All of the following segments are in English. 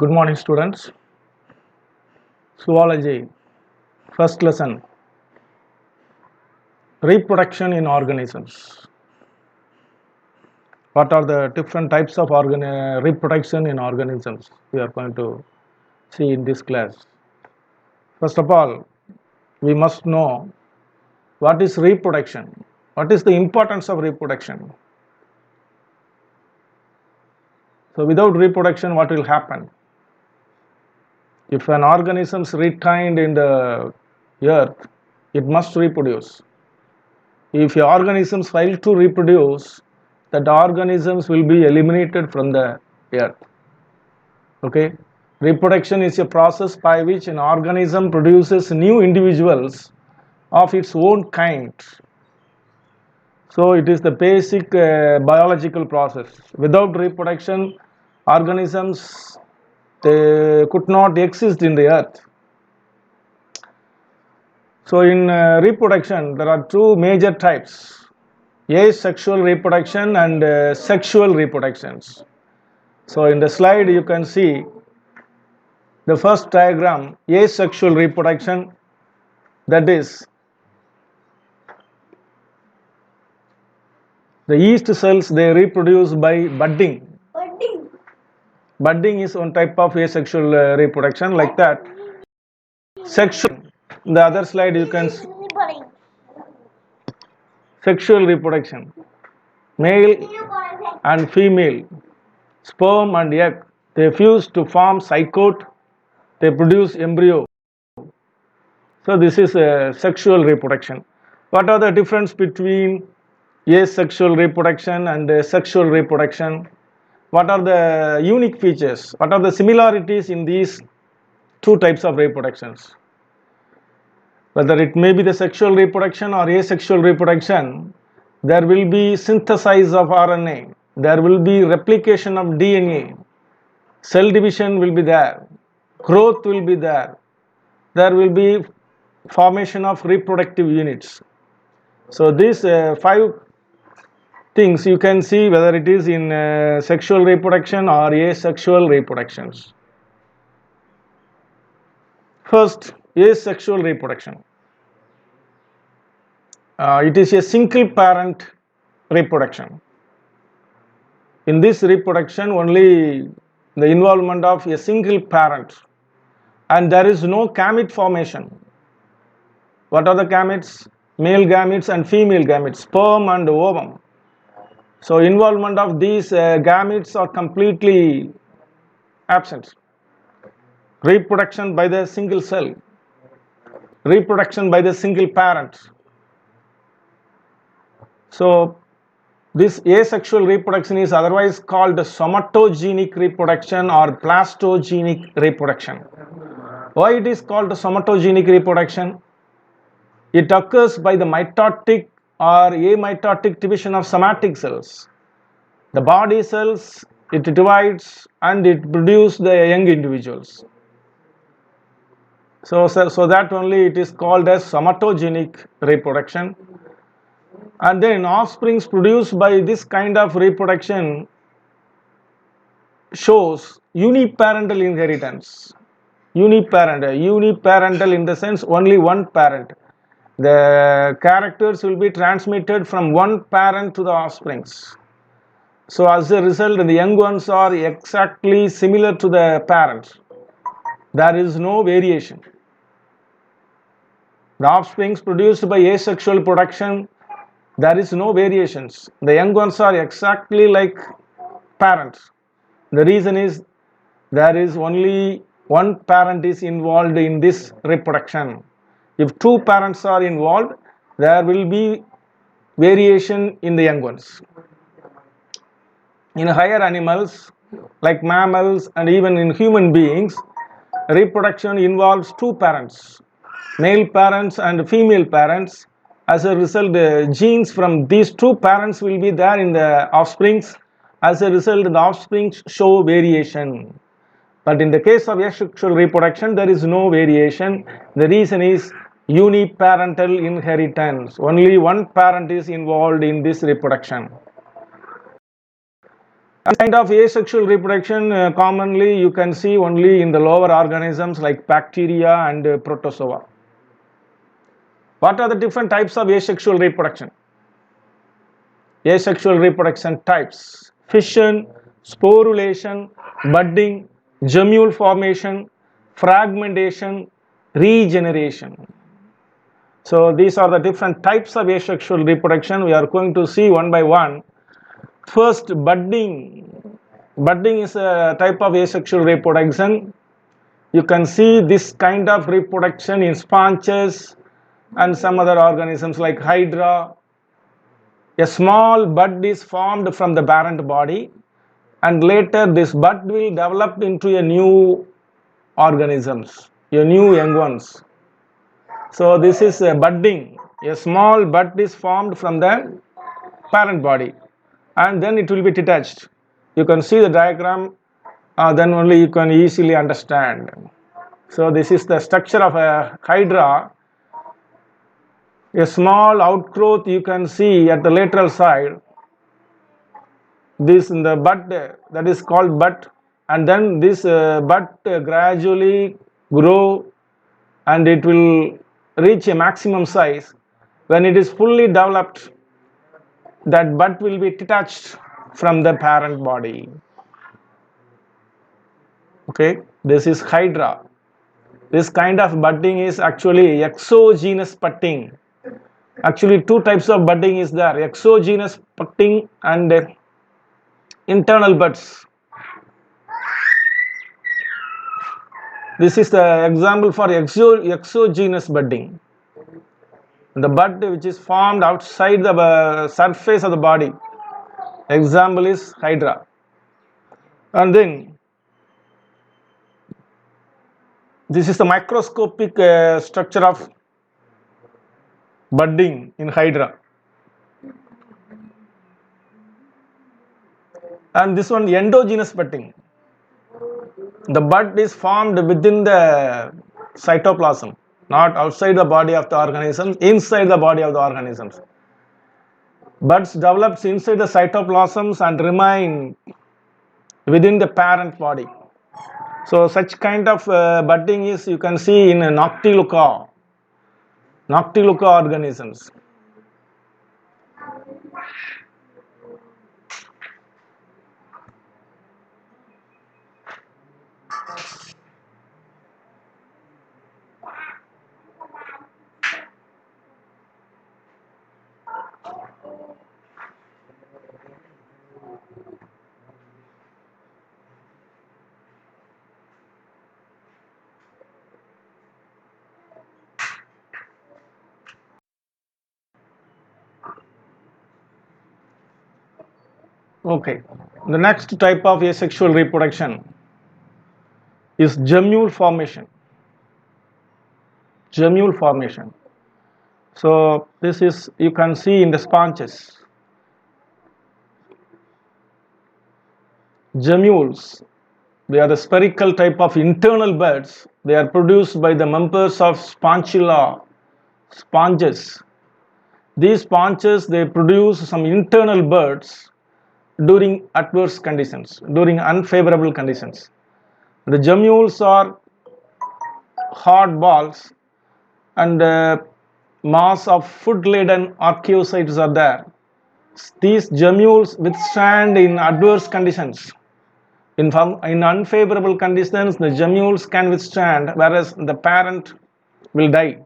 Good morning, students. Zoology, first lesson, reproduction in organisms. What are the different types of reproduction in organisms we are going to see in this class. First of all, we must know what is reproduction. What is the importance of reproduction? So without reproduction, what will happen? If an organism is retained in the earth, it must reproduce. If organisms fail to reproduce, that organisms will be eliminated from the earth. Okay? Reproduction is a process by which an organism produces new individuals of its own kind. So it is the basic biological process. Without reproduction, organisms they could not exist in the earth. So in reproduction, there are two major types: asexual reproduction and sexual reproductions. So in the slide you can see the first diagram, asexual reproduction, that is the yeast cells, they reproduce by budding. Budding is one type of asexual reproduction, like that. Sexual, the other slide you can see sexual reproduction, male and female, sperm and egg, they fuse to form zygote, they produce embryo. So this is sexual reproduction. What are the difference between asexual reproduction and sexual reproduction? What are the unique features? What are the similarities in these two types of reproductions? Whether it may be the sexual reproduction or asexual reproduction, there will be synthesis of RNA, there will be replication of DNA, cell division will be there, growth will be there, there will be formation of reproductive units. So these five things you can see whether it is in sexual reproduction or asexual reproductions. First, asexual reproduction. It is a single parent reproduction. In this reproduction, only the involvement of a single parent, and there is no gamete formation. What are the gametes? Male gametes and female gametes, sperm and ovum. So involvement of these gametes are completely absent. Reproduction by the single cell, reproduction by the single parent. So this asexual reproduction is otherwise called somatogenic reproduction or plastogenic reproduction. Why it is called somatogenic reproduction? It occurs by the mitotic or amitotic division of somatic cells. The body cells, it divides and it produces the young individuals. So that only it is called as somatogenic reproduction. And then offsprings produced by this kind of reproduction shows uniparental inheritance. Uniparental in the sense only one parent. The characters will be transmitted from one parent to the offsprings. So as a result, the young ones are exactly similar to the parents. There is no variation. The offsprings produced by asexual production, there is no variations. The young ones are exactly like parents. The reason is there is only one parent is involved in this reproduction. If two parents are involved, there will be variation in the young ones. In higher animals like mammals and even in human beings, reproduction involves two parents, male parents and female parents. As a result, the genes from these two parents will be there in the offsprings. As a result, the offsprings show variation. But in the case of asexual reproduction, there is no variation. The reason is uniparental inheritance. Only one parent is involved in this reproduction. This kind of asexual reproduction commonly you can see only in the lower organisms like bacteria and protozoa. What are the different types of asexual reproduction? Asexual reproduction types: fission, sporulation, budding, gemule formation, fragmentation, regeneration. So these are the different types of asexual reproduction. We are going to see one by one. First, budding. Budding is a type of asexual reproduction. You can see this kind of reproduction in sponges and some other organisms like Hydra. A small bud is formed from the parent body, and later this bud will develop into a new organisms, a new young ones. So this is a budding. A small bud is formed from the parent body, and then it will be detached. You can see the diagram, then only you can easily understand. So this is the structure of a hydra. A small outgrowth you can see at the lateral side. This in the bud, that is called bud, and then this bud gradually grow and it will reach a maximum size. When it is fully developed, that bud will be detached from the parent body. Okay, this is hydra. This kind of budding is actually exogenous budding. Actually, two types of budding is there: exogenous budding and internal buds. This is the example for exogenous budding. The bud which is formed outside the surface of the body. Example is hydra. And then this is the microscopic structure of budding in hydra. And this one endogenous budding. The bud is formed within the cytoplasm, not outside the body of the organisms, inside the body of the organisms. Buds develops inside the cytoplasms and remain within the parent body. So such kind of budding is you can see in Noctiluca organisms. Okay, the next type of asexual reproduction is gemule formation. Gemule formation. So this is, you can see in the sponges. Gemules, they are the spherical type of internal buds. They are produced by the members of Sponchilla, sponges. These sponges, they produce some internal buds during adverse conditions, during unfavorable conditions. The gemules are hard balls and mass of food-laden archaeocytes are there. These gemules withstand in adverse conditions. In unfavorable conditions, the gemules can withstand, whereas the parent will die.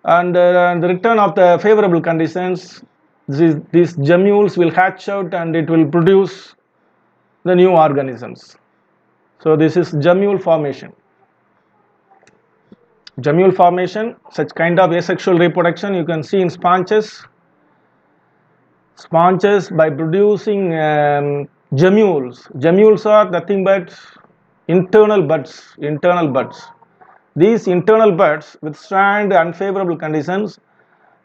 And the return of the favorable conditions, these gemules will hatch out and it will produce the new organisms. So this is gemule formation. Gemule formation, such kind of asexual reproduction you can see in sponges. Sponges, by producing gemules. Gemules are nothing but internal buds. These internal buds withstand unfavorable conditions,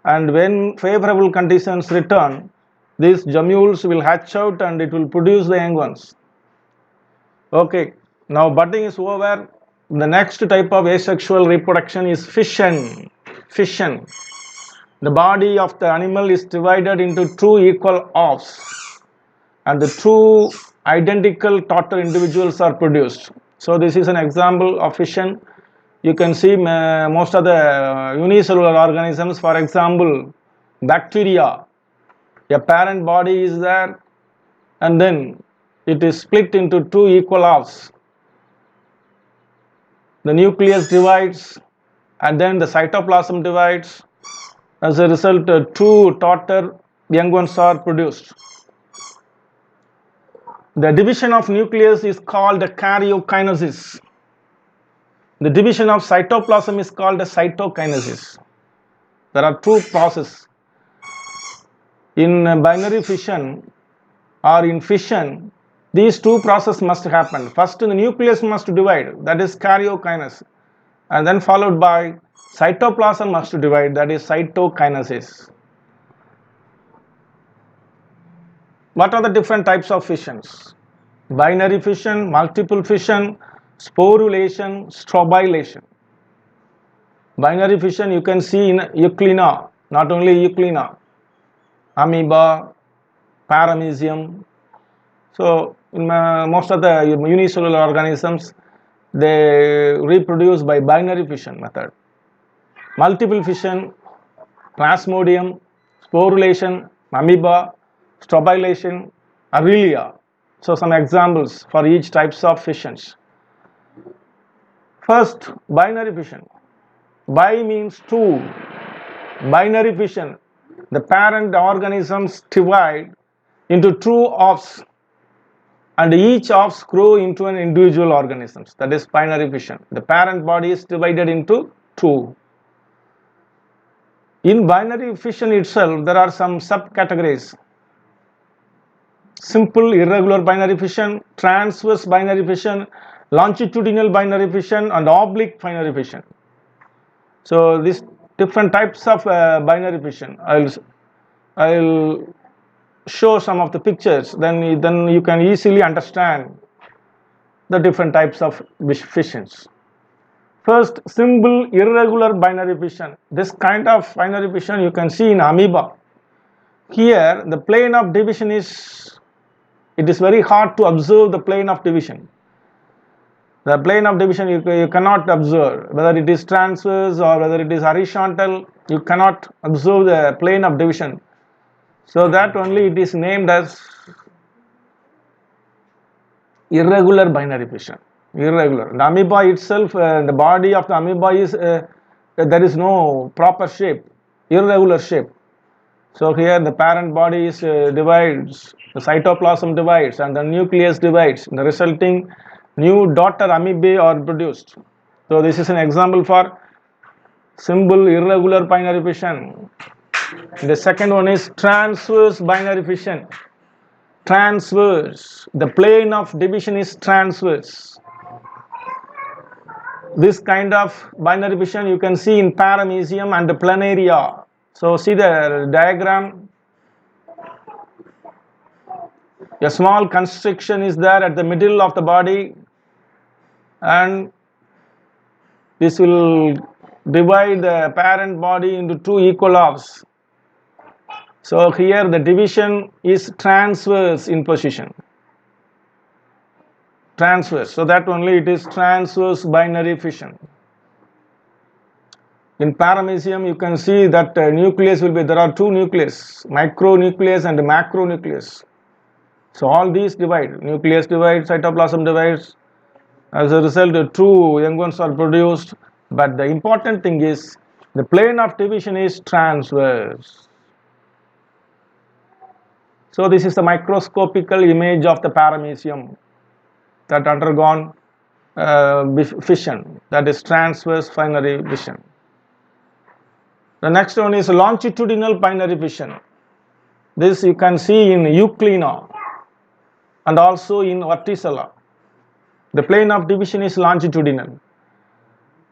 and when favorable conditions return, these gemules will hatch out and it will produce the young ones. Okay, now budding is over. The next type of asexual reproduction is fission. Fission. The body of the animal is divided into two equal halves. and the two identical daughter individuals are produced. So this is an example of fission. You can see most of the unicellular organisms, for example, bacteria, a parent body is there, and then it is split into two equal halves. The nucleus divides, and then the cytoplasm divides. As a result, two daughter young ones are produced. The division of nucleus is called a karyokinesis. The division of cytoplasm is called a cytokinesis. There are two processes. In binary fission or in fission, these two processes must happen. First, the nucleus must divide, that is karyokinesis, and then followed by cytoplasm must divide, that is cytokinesis. What are the different types of fissions? Binary fission, multiple fission, sporulation, strobilation. Binary fission you can see in Euglena, not only Euglena, amoeba, paramecium. So in most of the unicellular organisms, they reproduce by binary fission method. Multiple fission, plasmodium, sporulation, amoeba, strobilation, Aurelia. So some examples for each types of fissions. First, binary fission. Bi means two. Binary fission. The parent organisms divide into two offs, and each offs grow into an individual organisms. That is binary fission. The parent body is divided into two. In binary fission itself, there are some subcategories. Simple irregular binary fission, transverse binary fission, longitudinal binary fission, and oblique binary fission. So these different types of binary fission, I'll show some of the pictures, then you can easily understand the different types of fissions. First, simple irregular binary fission. This kind of binary fission you can see in amoeba. Here the plane of division it is very hard to observe the plane of division. The plane of division you cannot observe, whether it is transverse or whether it is horizontal, you cannot observe the plane of division. So that only it is named as irregular binary fission. Irregular. The amoeba itself, the body of the amoeba is, there is no proper shape, irregular shape. So here the parent body is divides, the cytoplasm divides, and the nucleus divides. The resulting new daughter amoebae are produced. So this is an example for simple irregular binary fission. The second one is transverse binary fission. Transverse. The plane of division is transverse. This kind of binary fission you can see in paramecium and planaria. So see the diagram. A small constriction is there at the middle of the body, and this will divide the parent body into two equal halves. So here the division is transverse in position. Transverse. So that only it is transverse binary fission. In paramecium, you can see that nucleus will be, there are two nucleus, micronucleus and macronucleus. So all these divide, nucleus divides, cytoplasm divides. As a result, two young ones are produced. But the important thing is, the plane of division is transverse. So this is the microscopical image of the paramecium that undergone fission, that is transverse binary fission. The next one is longitudinal binary fission. This you can see in Euglena and also in Verticella. The plane of division is longitudinal.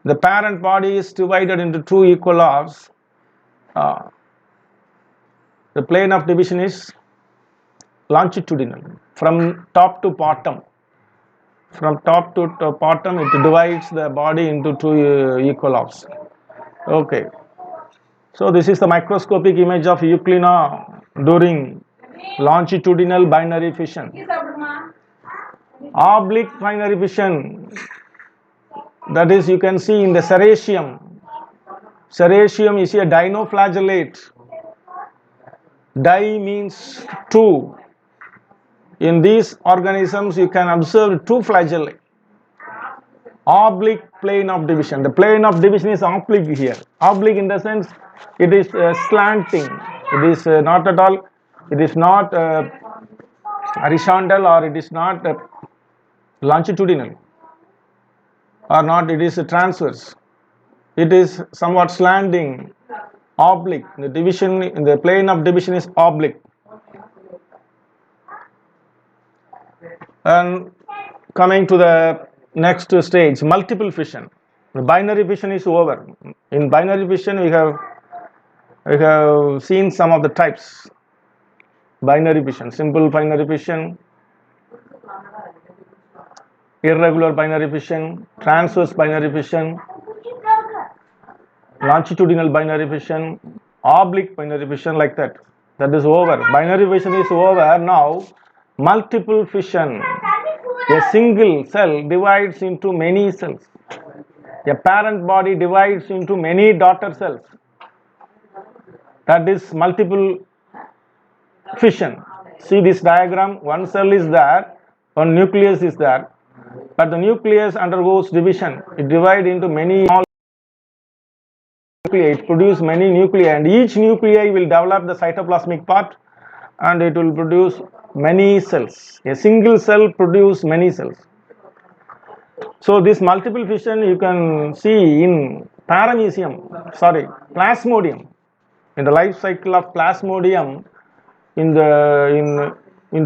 The parent body is divided into two equal halves. The plane of division is longitudinal from top to bottom. From top to bottom, it divides the body into two equal halves. Okay. So this is the microscopic image of Euglena during longitudinal binary fission. Oblique binary fission, that is, you can see in the Serratium. Serratium is a dinoflagellate. Di means two. In these organisms, you can observe two flagellae. Oblique plane of division. The plane of division is oblique here. Oblique in the sense it is slanting. It is not at all. It is not horizontal, or it is not longitudinal, or not. It is transverse. It is somewhat slanting, oblique. The division in the plane of division is oblique. And coming to the next stage, multiple fission. The binary fission is over. In binary fission, we have seen some of the types. Binary fission, simple binary fission, irregular binary fission, transverse binary fission, longitudinal binary fission, oblique binary fission, like that. That is over. Binary fission is over. Now, multiple fission. A single cell divides into many cells. A parent body divides into many daughter cells. That is multiple fission. See this diagram, one cell is there, one nucleus is there, but the nucleus undergoes division. It divides into many small nuclei. It produces many nuclei, and each nuclei will develop the cytoplasmic part, and it will produce many cells. A single cell produces many cells. So this multiple fission you can see in Plasmodium. In the life cycle of Plasmodium, in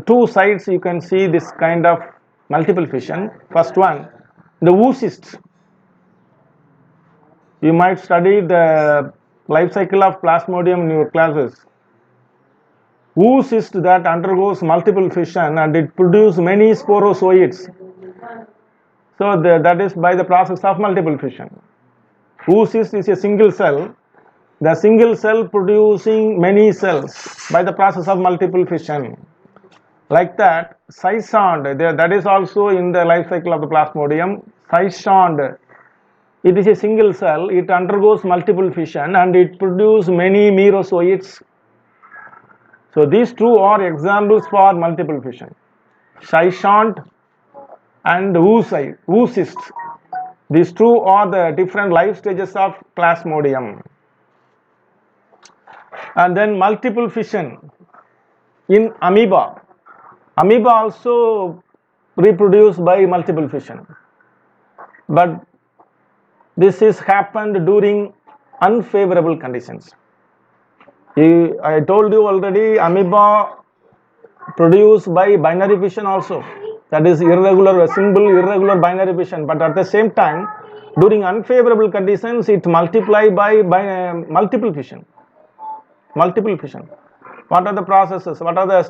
two sides you can see this kind of multiple fission. First one, the oocyst. You might study the life cycle of Plasmodium in your classes. Oocyst that undergoes multiple fission, and it produces many sporozoids. So that is by the process of multiple fission. Oocyst is a single cell. The single cell producing many cells by the process of multiple fission. Like that, Sysond, that is also in the life cycle of the Plasmodium. Sysond, it is a single cell. It undergoes multiple fission, and it produces many merozoids. So these two are examples for multiple fission. Sysond and oocyst. These two are the different life stages of Plasmodium. And then multiple fission in amoeba. Amoeba also reproduce by multiple fission, but this is happened during unfavorable conditions. I told you already, amoeba produce by binary fission also. That is irregular, simple irregular binary fission. But at the same time, during unfavorable conditions, it multiply by multiple fission. Multiple fission. What are the processes? What are the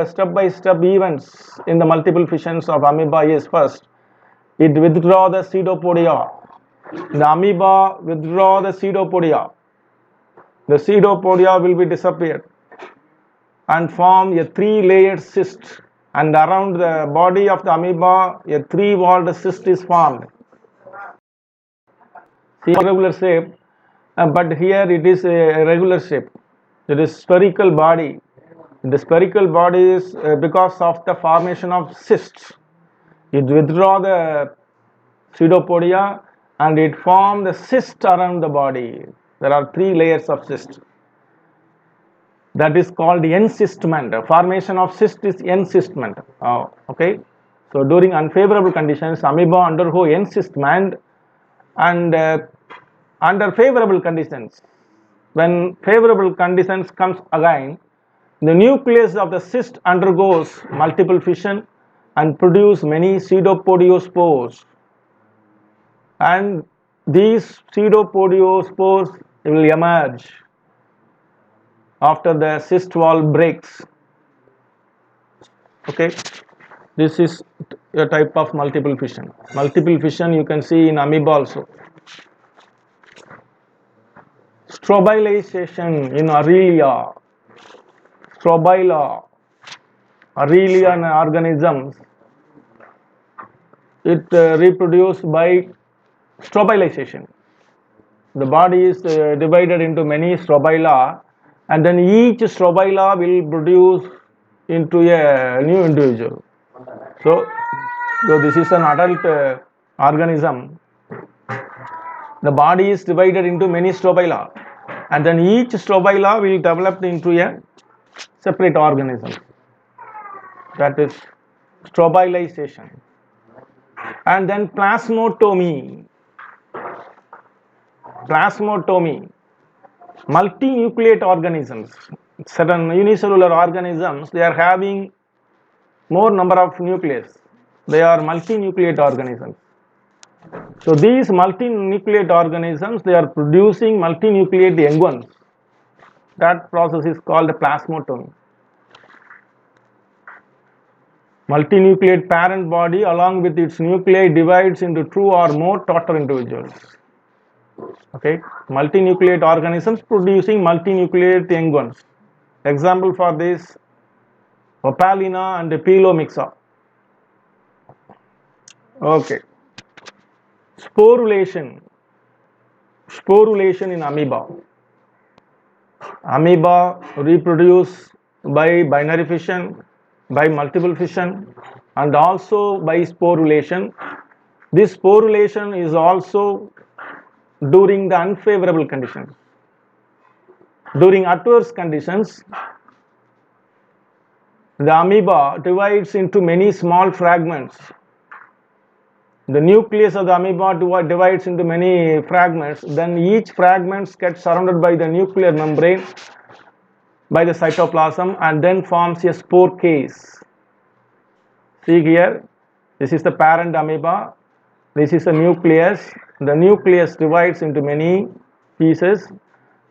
step-by-step events in the multiple fissions of amoeba? Is first, it withdraw the pseudopodia. The amoeba withdraw the pseudopodia. The pseudopodia will be disappeared and form a three-layered cyst, and around the body of the amoeba a three-walled cyst is formed. See, irregular shape, but here it is a regular shape. It is spherical body. The spherical body is because of the formation of cysts. It withdraw the pseudopodia and it form the cyst around the body. There are three layers of cyst. That is called encystment. Formation of cyst is encystment. Okay. So during unfavorable conditions, amoeba undergo encystment, and under favorable conditions, when favorable conditions comes again, the nucleus of the cyst undergoes multiple fission and produce many pseudopodiospores, and these pseudopodiospores will emerge after the cyst wall breaks. Okay, this is a type of multiple fission. Multiple fission you can see in amoeba also. Strobilization in Aurelia. Strobila. Aurelian organisms, it reproduce by strobilization. The body is divided into many strobila, and then each strobila will produce into a new individual. So, this is an adult organism. The body is divided into many strobila, and then each strobila will develop into a separate organism. That is strobilization. And then plasmotomy. Plasmotomy. Multinucleate organisms. Certain unicellular organisms, they are having more number of nucleus. They are multinucleate organisms. So these multinucleate organisms, they are producing multinucleate young ones. That process is called plasmotomy. Multinucleate parent body along with its nuclei divides into two or more daughter individuals. Okay, multinucleate organisms producing multinucleate young ones. Example for this, Opalina and Pilomixa. Okay. Sporulation. Sporulation in amoeba. Amoeba reproduce by binary fission, by multiple fission, and also by sporulation. This sporulation is also during the unfavorable conditions. During adverse conditions, the amoeba divides into many small fragments. The nucleus of the amoeba divides into many fragments, then each fragment gets surrounded by the nuclear membrane, by the cytoplasm, and then forms a spore case. See here, this is the parent amoeba, this is the nucleus. The nucleus divides into many pieces,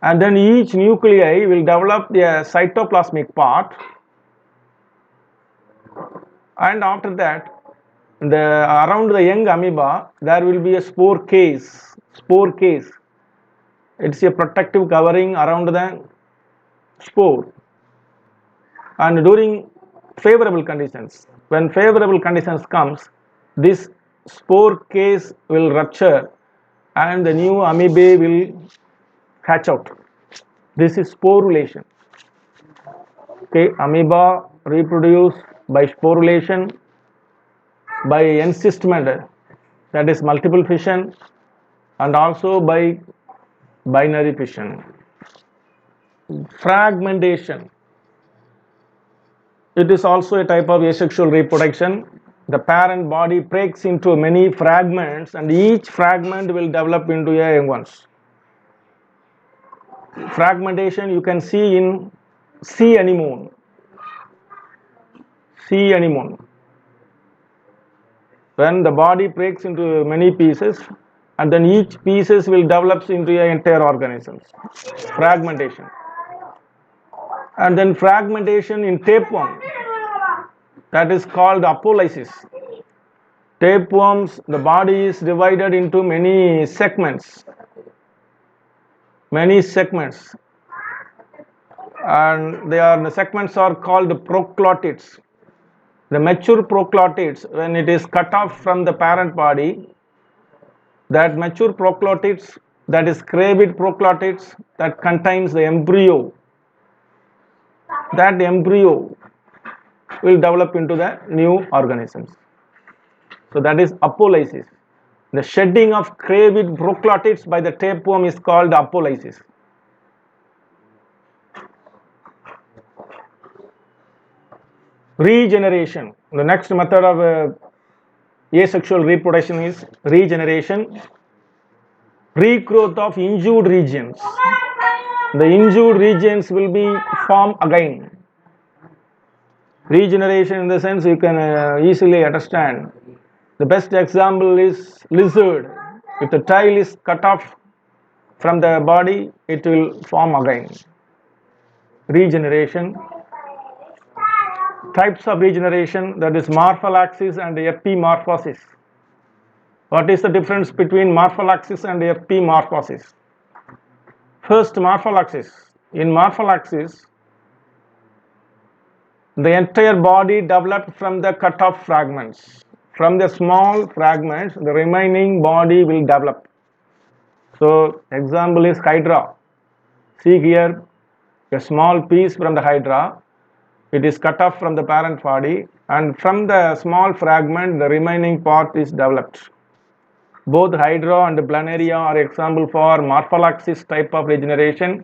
and then each nuclei will develop a cytoplasmic part, and after that, around the young amoeba, there will be a spore case. Spore case. It's a protective covering around the spore. And during favorable conditions, when favorable conditions comes, this spore case will rupture and the new amoeba will hatch out. This is sporulation. Okay, amoeba reproduce by sporulation, by encystment, that is multiple fission, and also by binary fission. Fragmentation. It is also a type of asexual reproduction. The parent body breaks into many fragments, and each fragment will develop into a young ones. Fragmentation you can see in sea anemone. Sea anemone. When the body breaks into many pieces, and then each pieces will develop into an entire organism. Fragmentation. And then fragmentation in tapeworm, that is called apolysis. Tapeworms, the body is divided into many segments. Many segments. And the segments are called proclotids. The mature proclotids, when it is cut off from the parent body, that mature proclotids, that is gravid proclotids, that contains the embryo, that embryo will develop into the new organisms. So that is apolysis. The shedding of gravid proclotids by the tapeworm is called apolysis. Regeneration. The next method of asexual reproduction is regeneration. Regrowth of injured regions. The injured regions will be formed again. Regeneration in the sense you can easily understand. The best example is lizard. If the tail is cut off from the body, it will form again. Regeneration. Types of regeneration, that is morphallaxis and epimorphosis. What is the difference between morphallaxis and epimorphosis? First, morphallaxis. In morphallaxis, The entire body developed from the cut off fragments. From the small fragments, the remaining body will develop. So, example is Hydra. See here, a small piece from the Hydra. It is cut off from the parent body, and from the small fragment, the remaining part is developed. Both Hydra and Planaria are example for morpholepsis type of regeneration.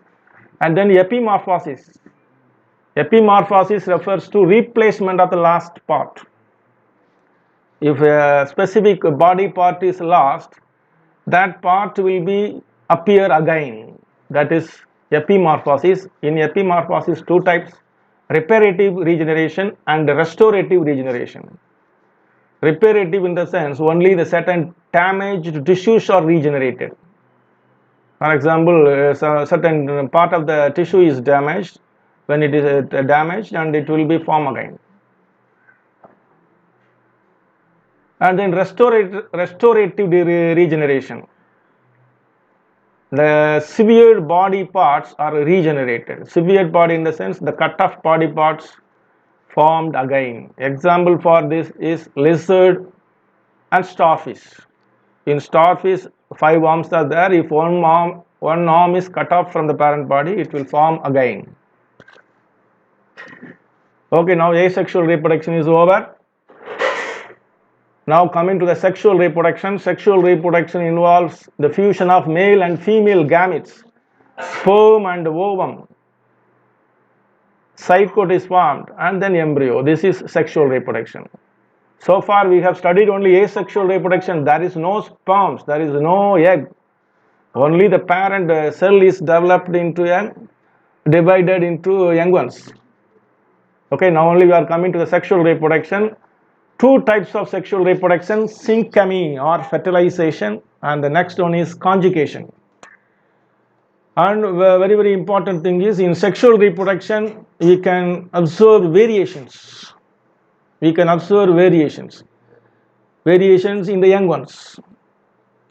And then epimorphosis. Epimorphosis refers to replacement of the last part. If a specific body part is lost, that part will be appear again. That is epimorphosis. In epimorphosis, two types: reparative regeneration and restorative regeneration. Reparative in the sense only the certain damaged tissues are regenerated. For example, a certain part of the tissue is damaged. When it is damaged, and it will be formed again. And then restorative regeneration. The severed body parts are regenerated. Severed body in the sense the cut off body parts formed again. Example for this is lizard and starfish. In starfish, 5 arms are there. If one arm is cut off from the parent body, it will form again. Okay, now asexual reproduction is over. Now coming to the sexual reproduction. Sexual reproduction involves the fusion of male and female gametes, sperm and ovum. Zygote is formed and then embryo. This is sexual reproduction. So far we have studied only asexual reproduction. There is no sperms, there is no egg. Only the parent cell is developed into and divided into young ones. Okay, now only we are coming to the sexual reproduction. Two types of sexual reproduction: syncamy or fertilization, and the next one is conjugation. And very, very important thing is, in sexual reproduction we can observe variations. We can observe variations in the young ones,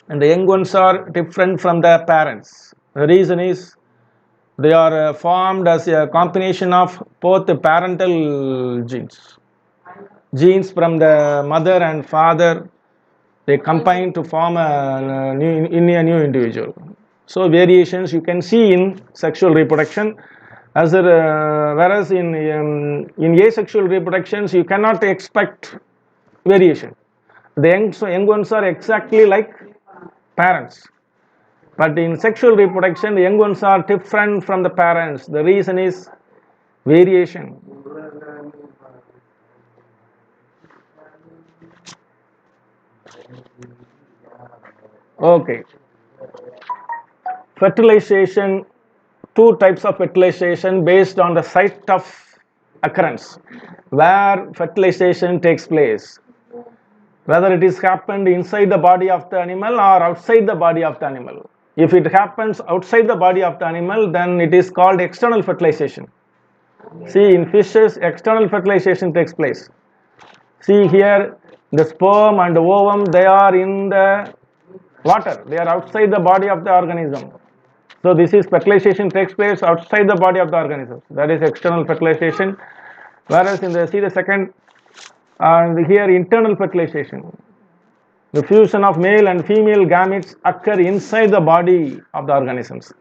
and the young ones are different from their parents. The reason is they are formed as a combination of both the parental genes from the mother and father. They combine to form a new individual. So variations you can see in sexual reproduction. Whereas in asexual reproductions you cannot expect variation. The young ones are exactly like parents. But in sexual reproduction, the young ones are different from the parents. The reason is variation. Okay. Fertilization, two types of fertilization based on the site of occurrence, where fertilization takes place. Whether it is happened inside the body of the animal or outside the body of the animal. If it happens outside the body of the animal, then it is called external fertilization. See, in fishes, external fertilization takes place. See here, the sperm and the ovum, they are in the water. They are outside the body of the organism. So this is fertilization takes place outside the body of the organism. That is external fertilization. Whereas in the second, and here internal fertilization. The fusion of male and female gametes occur inside the body of the organisms.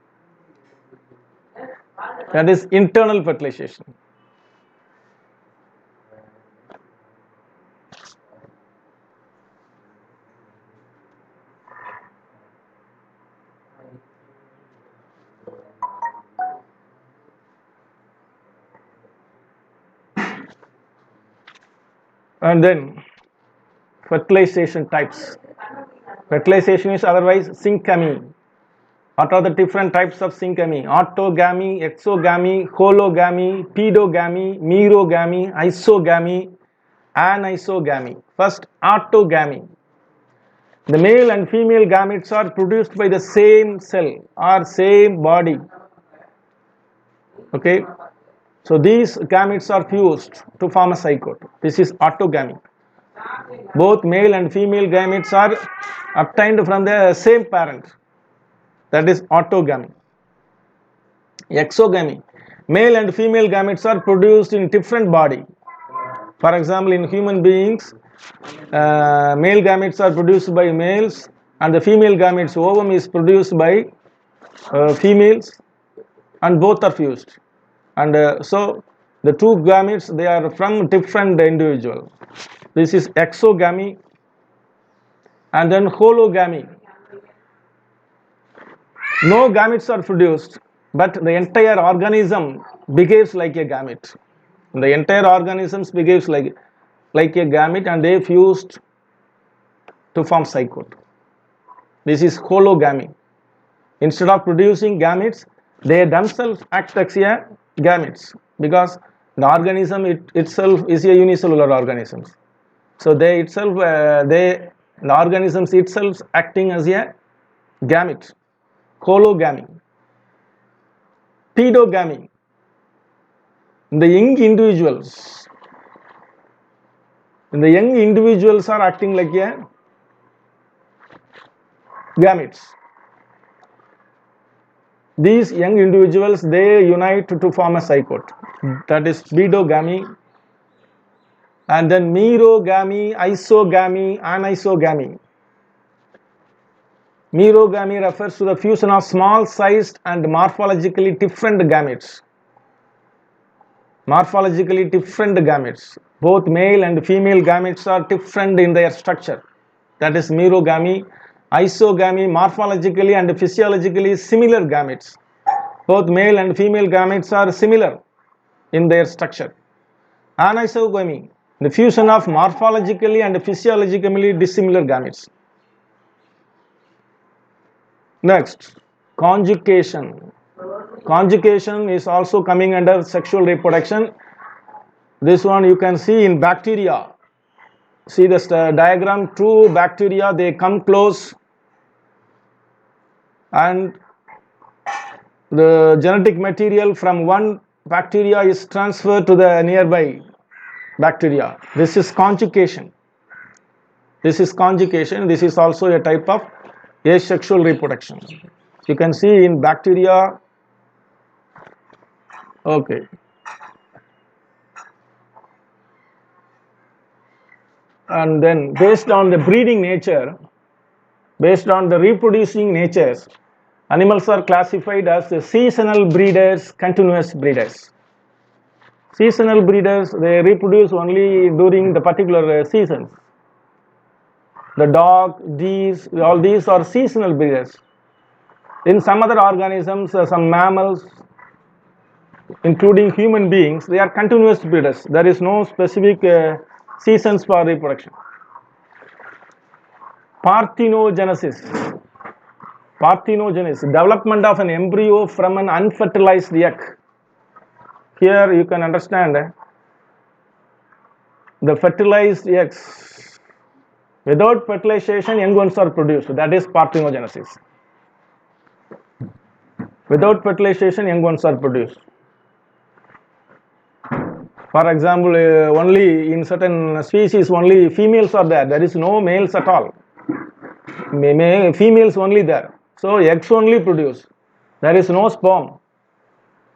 That is internal fertilization. And then fertilization types. Fertilization is otherwise syncamy. What are the different types of syncamy? Autogamy, exogamy, hologamy, pedogamy, merogamy, isogamy, anisogamy. First, autogamy. The male and female gametes are produced by the same cell or same body. Okay. So these gametes are fused to form a zygote. This is autogamy. Both male and female gametes are obtained from the same parent. That is autogamy. Exogamy. Male and female gametes are produced in different body. For example, in human beings, male gametes are produced by males, and the female gametes ovum is produced by females, and both are fused. And so the two gametes, they are from different individual. This is exogamy and then hologamy. No gametes are produced, but the entire organism behaves like a gamete. The entire organisms behaves like a gamete, and they fused to form zygote. This is hologamy. Instead of producing gametes, they themselves act as a gametes, because the organism itself is a unicellular organism. So they itself, the organisms itself acting as a gamete. Hologamy. Pedogamy. The young individuals are acting like a gametes. These young individuals, they unite to form a zygote. That is pedogamy. And then merogamy, isogamy, anisogamy. Merogamy refers to the fusion of small-sized and morphologically different gametes. Morphologically different gametes. Both male and female gametes are different in their structure. That is merogamy. Isogamy, morphologically and physiologically similar gametes. Both male and female gametes are similar in their structure. Anisogamy, the fusion of morphologically and physiologically dissimilar gametes. Next, conjugation. Conjugation is also coming under sexual reproduction. This one you can see in bacteria. See this diagram, two bacteria, they come close, and the genetic material from one bacteria is transferred to the nearby bacteria. This is conjugation. This is conjugation. This is also a type of asexual reproduction. You can see in bacteria. Okay. And then based on the breeding nature, based on the reproducing natures, animals are classified as seasonal breeders, continuous breeders. Seasonal breeders, they reproduce only during the particular seasons. The dog, geese, all these are seasonal breeders. In some other organisms, some mammals, including human beings, they are continuous breeders. There is no specific seasons for reproduction. Parthenogenesis. Parthenogenesis, development of an embryo from an unfertilized egg. Here you can understand the fertilized eggs. Without fertilization, young ones are produced. That is parthenogenesis. Without fertilization, young ones are produced. For example, only in certain species only females are there. There is no males at all. Females only there. So eggs only produce. There is no sperm.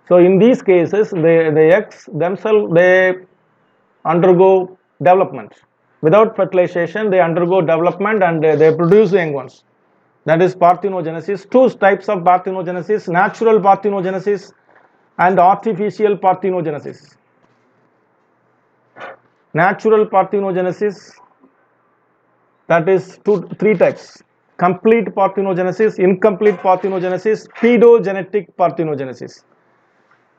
So in these cases, the eggs themselves, they undergo development. Without fertilization, they undergo development and they produce young ones. That is parthenogenesis. Two types of parthenogenesis: natural parthenogenesis and artificial parthenogenesis. Natural parthenogenesis, that is three types: complete parthenogenesis, incomplete parthenogenesis, pedogenetic parthenogenesis.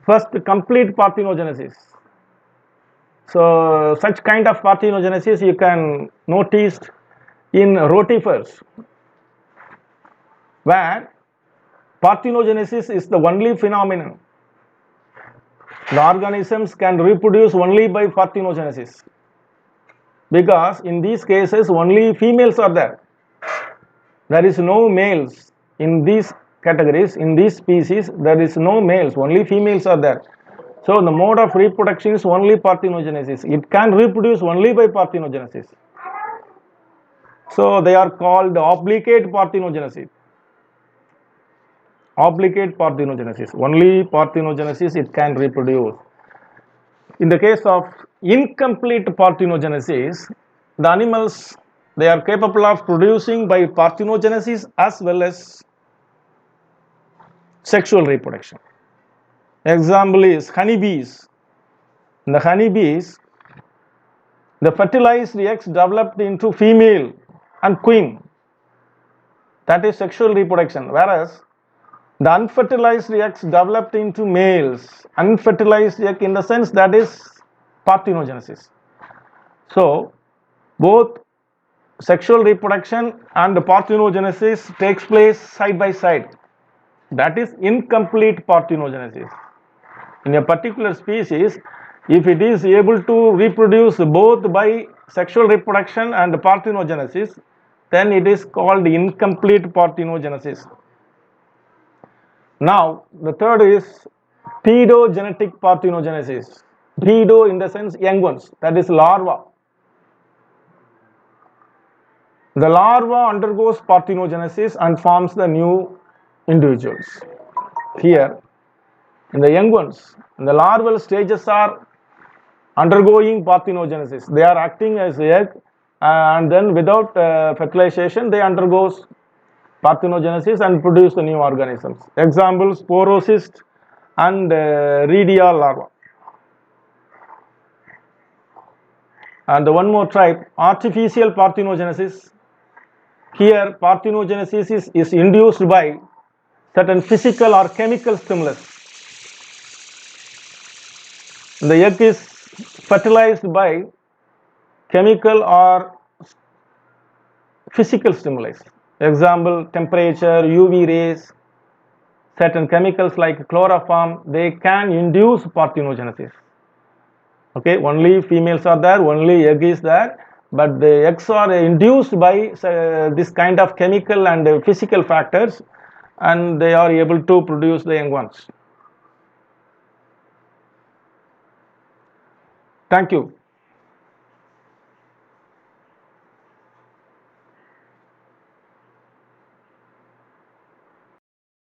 First, complete parthenogenesis. So such kind of parthenogenesis you can notice in rotifers, where parthenogenesis is the only phenomenon. The organisms can reproduce only by parthenogenesis, because in these cases only females are there. There is no males in these categories. In these species there is no males, only females are there. So the mode of reproduction is only parthenogenesis. It can reproduce only by parthenogenesis. So they are called obligate parthenogenesis. obligate parthenogenesis. Only parthenogenesis it can reproduce. In the case of incomplete parthenogenesis, the animals, they are capable of producing by parthenogenesis as well as sexual reproduction. Example is honeybees. In the honeybees, the fertilized eggs developed into female and queen. That is sexual reproduction. Whereas the unfertilized eggs developed into males. Unfertilized egg in the sense that is parthenogenesis. So both sexual reproduction and parthenogenesis takes place side by side. That is incomplete parthenogenesis. In a particular species, if it is able to reproduce both by sexual reproduction and parthenogenesis, then it is called incomplete parthenogenesis. Now, the third is pedogenetic parthenogenesis. Pedo in the sense young ones, that is larva. The larva undergoes parthenogenesis and forms the new individuals. Here, in the young ones, the larval stages are undergoing parthenogenesis. They are acting as egg, and then without fertilization, they undergoes parthenogenesis and produce the new organisms. Examples, sporocyst and Redia larva. And the one more type, artificial parthenogenesis. Here, parthenogenesis is induced by certain physical or chemical stimulus. The egg is fertilized by chemical or physical stimuli. Example, temperature, UV rays, certain chemicals like chloroform, they can induce parthenogenesis. Okay, only females are there, only egg is there, but the eggs are induced by this kind of chemical and physical factors, and they are able to produce the young ones. Thank you.